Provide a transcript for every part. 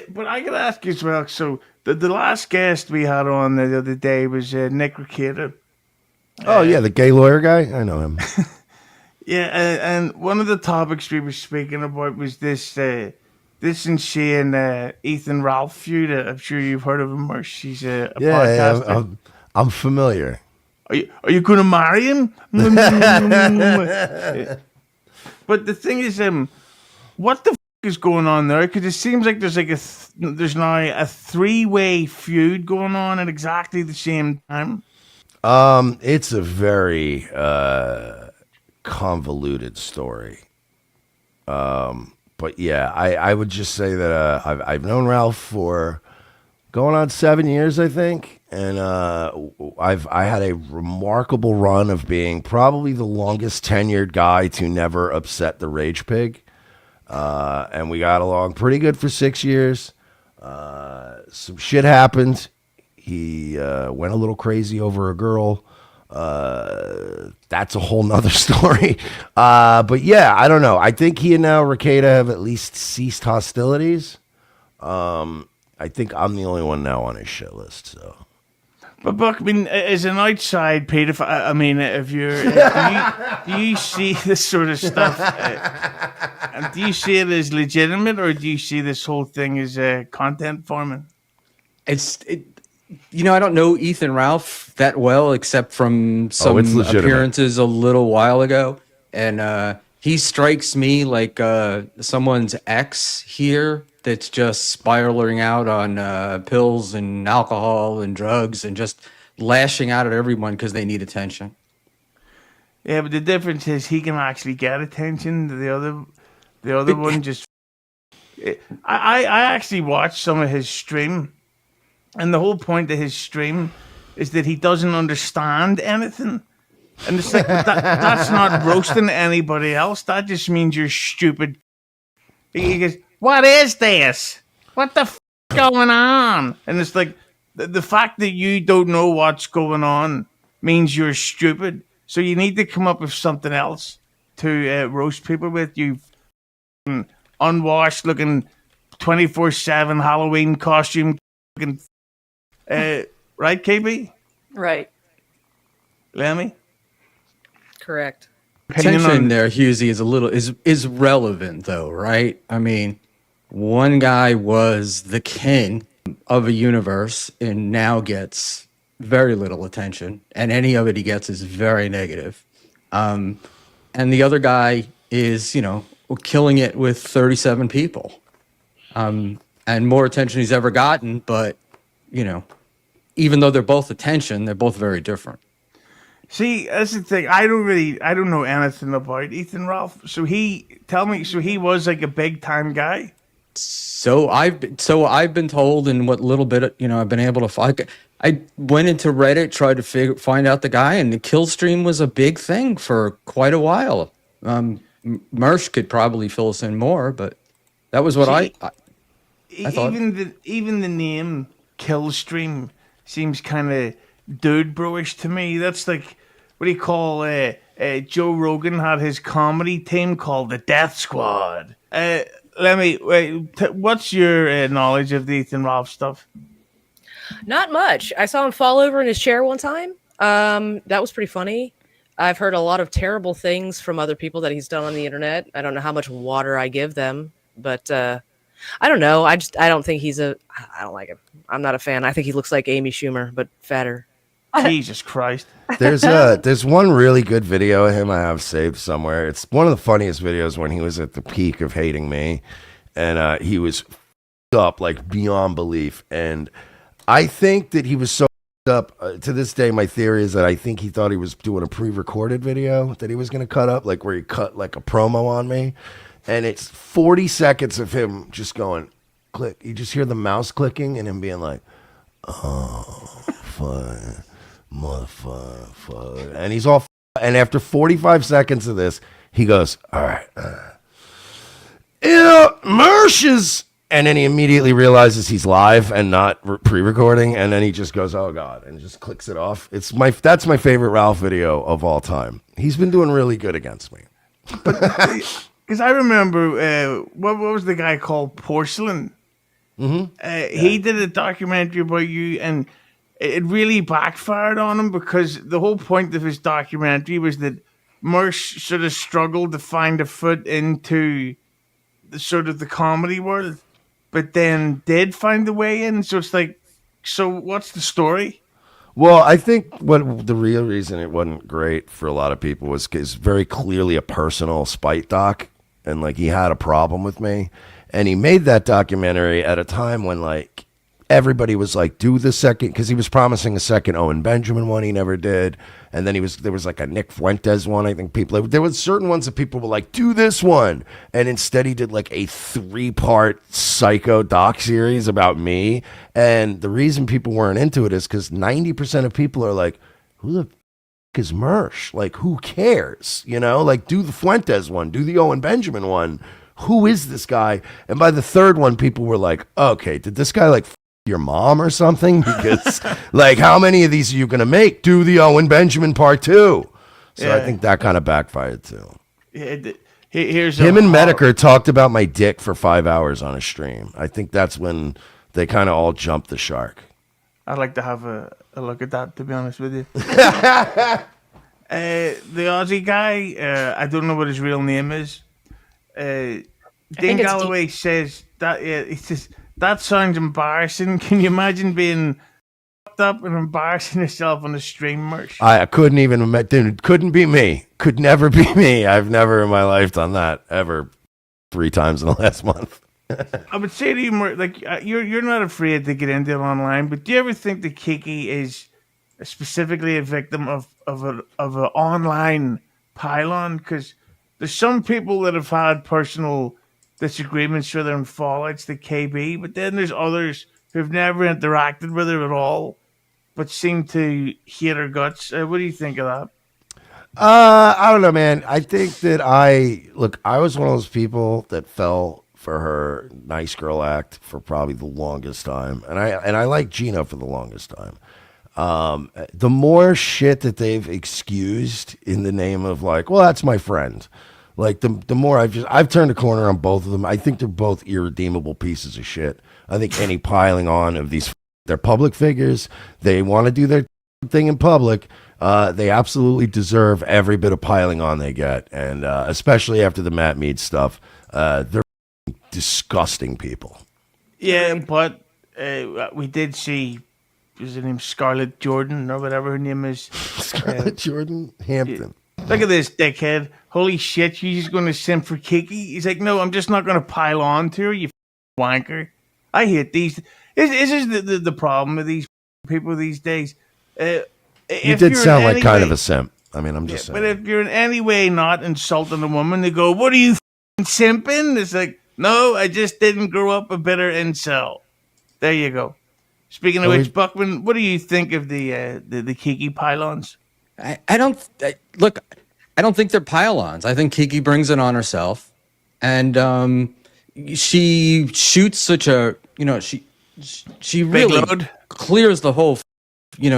But I gotta ask you as well. So the last guest we had on the other day was Nick Ricada. Oh yeah, the gay lawyer guy. I know him. Yeah, and one of the topics we were speaking about was this insane Ethan Ralph feud. I'm sure you've heard of him, Mersh. He's a Yeah, podcaster. I'm familiar. Are you going to marry him? But the thing is, what the is going on there? Because it seems like there's like there's now a three-way feud going on at exactly the same time. It's a very convoluted story. But yeah, I would just say that I've known Ralph for going on 7 years, I think, and I had a remarkable run of being probably the longest tenured guy to never upset the Rage Pig, and we got along pretty good for 6 years. Some shit happened. He went a little crazy over a girl. That's a whole nother story. But yeah, I don't know. I think he and now Ricada have at least ceased hostilities. I think I'm the only one now on his shit list. So, But Buck, I mean, as an outside pedophile, I mean, if you're, do you see this sort of stuff, and do you see it as legitimate, or do you see this whole thing as content farming? I don't know Ethan Ralph that well, except from some it's legitimate. appearances a little while ago, and he strikes me like someone's ex here that's just spiraling out on pills and alcohol and drugs and just lashing out at everyone because they need attention. Yeah, but the difference is he can actually get attention. The other one just. I actually watched some of his stream, and the whole point of his stream is that he doesn't understand anything. And it's like, that's not roasting anybody else. That just means you're stupid. He goes, what is this? What the f going on? And it's like, the fact that you don't know what's going on means you're stupid. So you need to come up with something else to roast people with. You unwashed looking 24/7 Halloween costume looking, right, KB? Right. Lemmy? Correct. Tension there, Hughezy, is relevant though, right? I mean, one guy was the king of a universe and now gets very little attention, and any of it he gets is very negative. And the other guy is, killing it with 37 people, and more attention he's ever gotten. But, even though they're both attention, they're both very different. See, that's the thing. I don't know anything about Ethan Ralph. So he was like a big time guy. So I've been told, in what little bit I've been able to find. I went into Reddit, tried to find out the guy, and the kill stream was a big thing for quite a while. Mersh could probably fill us in more, but that was what I thought. Even the name Killstream seems kind of dude bro-ish to me. That's like, what do you call Joe Rogan had his comedy team called the Death Squad. What's your knowledge of the Ethan Ralph stuff? Not much. I saw him fall over in his chair one time. That was pretty funny. I've heard a lot of terrible things from other people that he's done on the internet. I don't know how much water I give them, but I don't know. I don't think I don't like him. I'm not a fan. I think he looks like Amy Schumer, but fatter. Jesus Christ. There's one really good video of him I have saved somewhere. It's one of the funniest videos when he was at the peak of hating me, and he was up like beyond belief. And I think that he was so up to this day. My theory is that I think he thought he was doing a pre-recorded video that he was going to cut up, like where he cut like a promo on me, and it's 40 seconds of him just going click. You just hear the mouse clicking and him being like, "Oh, fine, motherfucker," and he's all. And after 45 seconds of this, he goes, "All right, Mersh is." And then he immediately realizes he's live and not pre-recording, and then he just goes, "Oh God," and just clicks it off. That's my favorite Ralph video of all time. He's been doing really good against me. Because I remember what was the guy called Porsalin? He did a documentary about you, and it really backfired on him because the whole point of his documentary was that Mersh sort of struggled to find a foot into the sort of the comedy world, but then did find a way in. So it's like, so what's the story? Well, I think what the real reason it wasn't great for a lot of people was because very clearly a personal spite doc, and like he had a problem with me, and he made that documentary at a time when like everybody was like, do the second, because he was promising a second Owen Benjamin one, he never did, and then there was like a Nick Fuentes one. I think there was certain ones that people were like, do this one, and instead he did like a 3-part psycho doc series about me. And the reason people weren't into it is because 90% of people are like, who the is Mersh? Like, who cares? You know, like, do the Fuentes one, do the Owen Benjamin one. Who is this guy? And by the third one, people were like, okay, did this guy like your mom or something? Because like, how many of these are you going to make? Do the Owen Benjamin part 2. So I think that kind of backfired too. Here's him and Medicare talked about my dick for 5 hours on a stream. I think that's when they kind of all jumped the shark. I'd like to have a look at that, to be honest with you. The Aussie guy, I don't know what his real name is. Dean Galloway says that he says that sounds embarrassing. Can you imagine being fucked up and embarrassing yourself on the stream, Mersh? I couldn't even imagine. Couldn't be me. Could never be me. I've never in my life done that ever. 3 times in the last month. I would say to you, like you're not afraid to get into it online, but do you ever think that Kiki is specifically a victim of an online pylon? Because there's some people that have had personal disagreements with her and fallouts to KB, but then there's others who've never interacted with her at all, but seem to hate her guts. What do you think of that? I don't know, man. I think that I was one of those people that fell for her nice girl act for probably the longest time, and I like Geno for the longest time. The more shit that they've excused in the name of like, well, that's my friend. Like the more I've turned a corner on both of them. I think they're both irredeemable pieces of shit. I think any piling on of they're public figures. They want to do their thing in public. They absolutely deserve every bit of piling on they get, and especially after the Matt Mead stuff, they're disgusting people. Yeah, but we did see, is her name Scarlett Jordan or whatever her name is? Scarlett Jordan Hampton. Look at this dickhead. Holy shit, she's going to simp for Kiki. He's like, no, I'm just not going to pile on to her, you wanker. I hate these. This is the problem with these people these days. You did sound like kind of a simp. I mean, I'm just saying. But if you're in any way not insulting a woman, they go, what are you simping? It's like, no, I just didn't grow up a bitter incel. There you go. Speaking of which, Buckman, what do you think of the Kiki pylons? I don't think they're pylons. I think Kiki brings it on herself, and she shoots such a she really clears the whole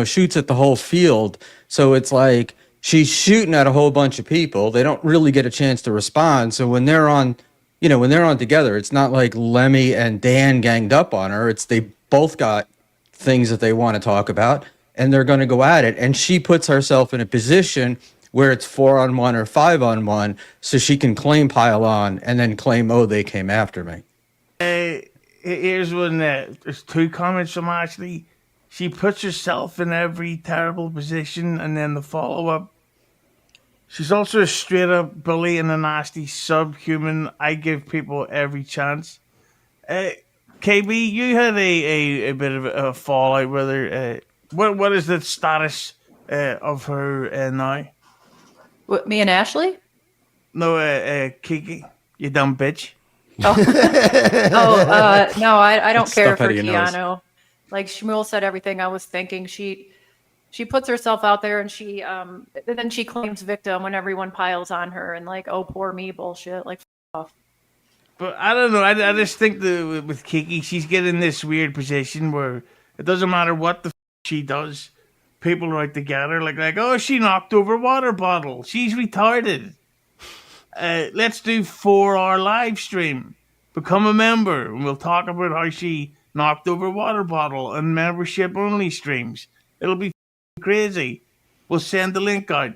shoots at the whole field. So it's like she's shooting at a whole bunch of people. They don't really get a chance to respond. So when they're on together, it's not like Lemmy and Dan ganged up on her. It's they both got things that they want to talk about, and they're going to go at it. And she puts herself in a position where it's 4-on-1 or 5-on-1, so she can claim pile on and then claim, oh, they came after me. Here's one. There's 2 comments from Ashley. She puts herself in every terrible position, and then the follow-up. She's also a straight-up bully and a nasty subhuman. I give people every chance. KB, you had a bit of a fallout with her. What is the status of her now? What, me and Ashley? No, Kiki, you dumb bitch. Oh, no, I don't care for Keanu. Like Shmuel said, everything I was thinking. She puts herself out there, and then she claims victim when everyone piles on her and like, oh, poor me bullshit. Like, f off. But I don't know. I just think that with Kiki, she's getting this weird position where it doesn't matter what the she does. People are like together, like, oh, she knocked over a water bottle. She's retarded. Let's do 4-hour live stream. Become a member, and we'll talk about how she knocked over water bottle and membership only streams. It'll be crazy. We'll send the link out.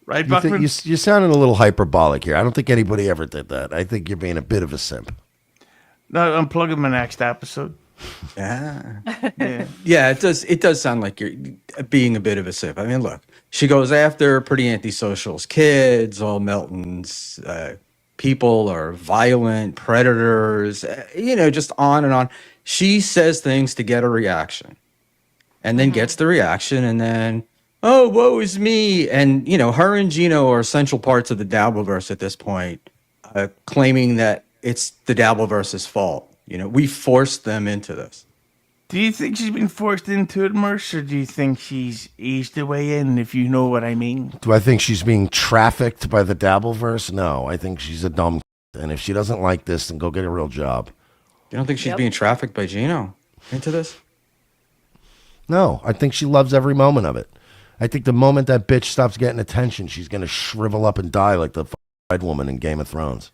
Right, You think Buckman? you're sounding a little hyperbolic here. I don't think anybody ever did that. I think you're being a bit of a simp. No, I'm plugging my next episode. Yeah. Yeah. Yeah, it does sound like you're being a bit of a sip. I mean, look, she goes after pretty antisocials, kids, all Melton's people are violent, predators, just on and on. She says things to get a reaction and then gets the reaction and then, oh, woe is me. And, her and Geno are essential parts of the Dabbleverse at this point, claiming that it's the Dabbleverse's fault. We forced them into this. Do you think she's been forced into it, Mersh, or do you think she's eased her way in, if you know what I mean? Do I think she's being trafficked by the Dabbleverse? No, I think she's a dumb. And if she doesn't like this, then go get a real job. You don't think she's being trafficked by Geno into this? No, I think she loves every moment of it. I think the moment that bitch stops getting attention, she's going to shrivel up and die like the red woman in Game of Thrones.